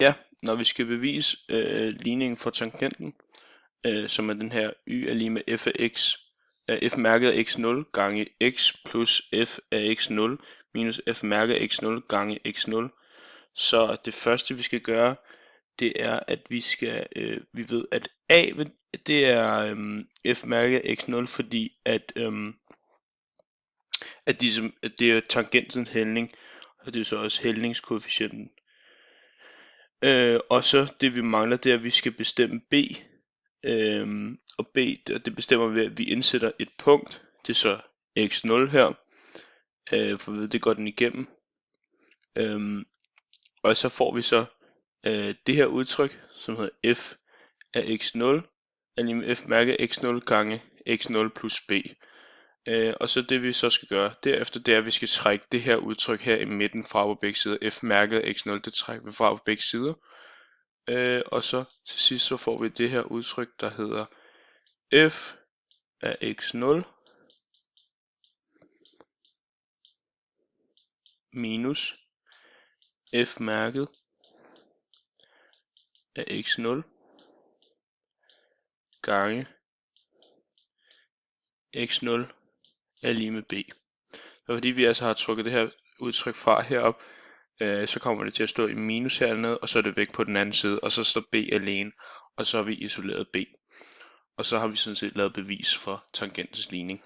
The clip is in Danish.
Ja, når vi skal bevise ligningen for tangenten, som er den her y er lige med f af x, f mærket af x0 gange x plus f af x0 minus f mærket af x0 gange x0. Så det første vi skal gøre, det er at vi ved at a det er f mærket af x0, fordi at det er tangentens hældning, og det er så også hældningskoefficienten. Og så det vi mangler, det er at vi skal bestemme b, og b det bestemmer vi ved at vi indsætter et punkt, det er så x0 her, for vi ved det går den igennem, og så får vi så det her udtryk, som hedder f af x0 er lige med f mærket af x0 gange x0 plus b. Og så det vi så skal gøre derefter, det er at vi skal trække det her udtryk her i midten fra på begge sider. F mærket af x0, det trækker vi fra på begge sider. Og så til sidst så får vi det her udtryk, der hedder f af x0 minus f mærket af x0 gange x0 er lige med b. Så fordi vi altså har trukket det her udtryk fra herop, så kommer det til at stå i minus hernede, og så er det væk på den anden side, og så står b alene, og så har vi isoleret b. Og så har vi sådan set lavet bevis for tangentens ligning.